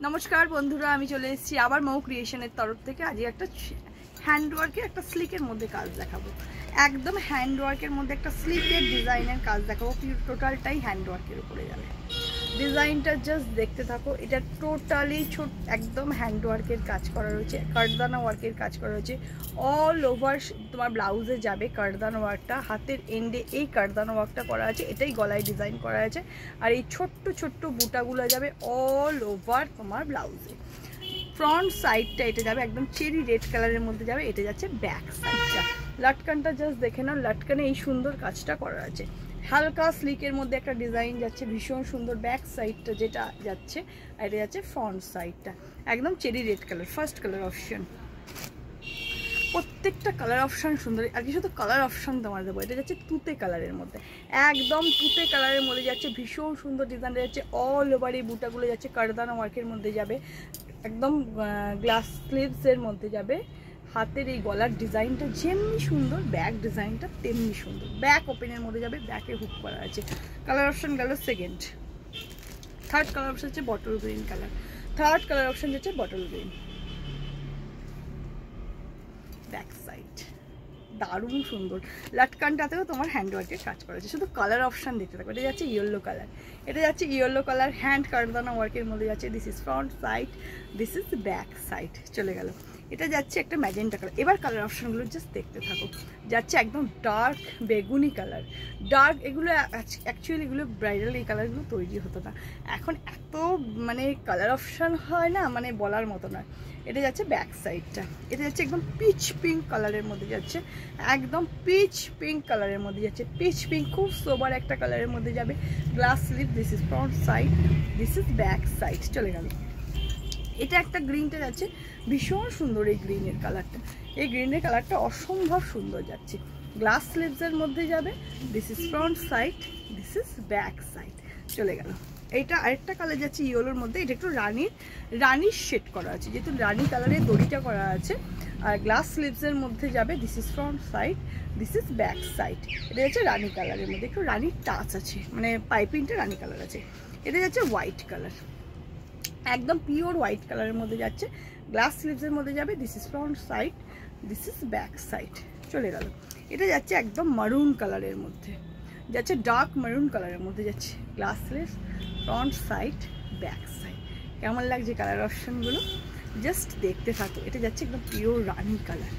নমস্কার বন্ধুরা, আমি চলে এসেছি আবার মৌ ক্রিয়েশনের তরফ থেকে। আজকে একটা হ্যান্ডওয়ার্কের একটা স্লিকের মধ্যে কাজ দেখাবো। একদম হ্যান্ডওয়ার্কের মধ্যে একটা স্লিকের ডিজাইনের কাজ দেখাবো। টোটালটাই হ্যান্ডওয়ার্কের উপরে যাবে। ডিজাইনটা জাস্ট দেখতে থাকো। এটা টোটালি একদম হ্যান্ডওয়ার্কের কাজ করা রয়েছে, কারদানা ওয়ার্কের কাজ করা রয়েছে। অল ওভার তোমার ব্লাউজে যাবে কারদানা ওয়ার্কটা। হাতের এন্ডে এই কারদানা ওয়ার্কটা করা আছে, এটাই গলায় ডিজাইন করা আছে। আর এই ছোট্ট ছোট্ট বুটাগুলো যাবে অল ওভার তোমার ব্লাউজে। ফ্রন্ট সাইডটা এটা যাবে একদম চেরি রেড কালারের মধ্যে যাবে। এটা যাচ্ছে ব্যাক সাইডটা। লাটকানটা জাস্ট দেখে নাও, লাটকানে এই সুন্দর কাজটা করা আছে। হালকা স্লিকের মধ্যে একটা ডিজাইন যাচ্ছে, ভীষণ সুন্দর। ব্যাক সাইডটা যেটা যাচ্ছে, আর এটা যাচ্ছে ফ্রন্ট সাইডটা একদম cherry red colour, first colour option. প্রত্যেকটা কালার অপশান সুন্দর। আর কি শুধু কালার অপশান তোমার দেবো। এটা যাচ্ছে তুতে কালারের মধ্যে, একদম তুতে কালারের মধ্যে যাচ্ছে, ভীষণ সুন্দর ডিজাইনটা যাচ্ছে। অল ওভার এই বুটাগুলো যাচ্ছে কারদানা ওয়ার্কের মধ্যে যাবে, একদম গ্লাস স্লিভসের মধ্যে যাবে। হাতের এই গলার ডিজাইনটা যেমনি সুন্দর, ব্যাক ডিজাইনটা তেমনি সুন্দর। ব্যাক ওপেনের মধ্যে যাবে, ব্যাকে হুক করা আছে। কালার অপশান গেল সেকেন্ড। থার্ড কালার অপশান হচ্ছে bottle green colour. Third colour option হচ্ছে বটল গ্রিন। ব্যাক সাইড দারুণ সুন্দর। লাটকানটাতেও তোমার হ্যান্ডওয়ার্কের কাজ করা আছে। শুধু কালার অপশান দেখতে থাকো। এটা যাচ্ছে ইয়েলো কালার, এটা যাচ্ছে ইয়েলো কালার হ্যান্ড কারদানা ওয়ার্কের মধ্যে যাচ্ছে। This is front side, this is back side. চলে গেল। এটা যাচ্ছে একটা ম্যাজেন্টা কালার। এবার কালার অপশানগুলো জাস্ট দেখতে থাকো। যাচ্ছে একদম ডার্ক বেগুনি কালার। ডার্ক এগুলো অ্যাকচুয়ালি এগুলো ব্রাইডাল এই কালারগুলো তৈরি হতো না। এখন এত মানে কালার অপশান হয় না, মানে বলার মতো নয়। এটা যাচ্ছে ব্যাক সাইডটা। এটা যাচ্ছে একদম পিচ পিঙ্ক কালারের মধ্যে যাচ্ছে, একদম পিচ পিঙ্ক কালারের মধ্যে যাচ্ছে। পিচ পিঙ্ক খুব সোবার একটা কালারের মধ্যে যাবে। Glass sleeve, this is front side, this is back side. চলে গেল। এটা একটা গ্রিনটা যাচ্ছে, ভীষণ সুন্দর এই গ্রিনের কালারটা। এই গ্রিনের কালারটা অসম্ভব সুন্দর যাচ্ছে। গ্লাস স্লিভসের মধ্যে যাবে। This is front side, this is back side. চলে গেল। এইটা আরেকটা কালার যাচ্ছে ইয়েলোর মধ্যে। এটা একটু রানির শেড করা আছে, যেহেতু রানি কালারের দড়িটা করা আছে। আর গ্লাস স্লিভসের মধ্যে যাবে। This is front side, this is back side. এটা যাচ্ছে রানি কালারের মধ্যে, একটু রানির টাচ আছে, মানে পাইপিংটা রানি কালার আছে। এটা যাচ্ছে হোয়াইট কালার, একদম পিওর হোয়াইট কালারের মধ্যে যাচ্ছে। গ্লাস স্লিভসের মধ্যে যাবে। This is front side, this is back side. চলে গেল। এটা যাচ্ছে একদম মারুন কালারের মধ্যে যাচ্ছে, ডার্ক মারুন কালারের মধ্যে যাচ্ছে। Glass sleeves, front side, back side. কেমন লাগছে কালার অপশানগুলো? জাস্ট দেখতে থাকো। এটা যাচ্ছে একদম পিওর রানি কালার।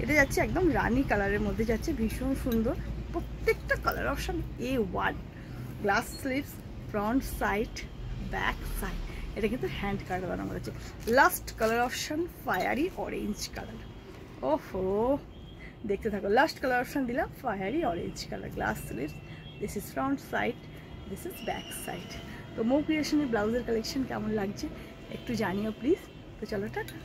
এটা যাচ্ছে একদম রানি কালারের মধ্যে যাচ্ছে, ভীষণ সুন্দর। প্রত্যেকটা colour option A1। Glass sleeves, front side, back side. এটা কিন্তু হ্যান্ড কার্ড বানানো হয়েছে। Last colour option fiery orange colour. ওহো, দেখতে থাকো। লাস্ট কালার অপশান দিলাম fiery orange colour. Glass sleeves, this is front side, this is back side. তো মৌ ক্রিয়েশনের ব্লাউজের কালেকশন কেমন লাগছে একটু জানিও প্লিজ। তো চলো টাটা।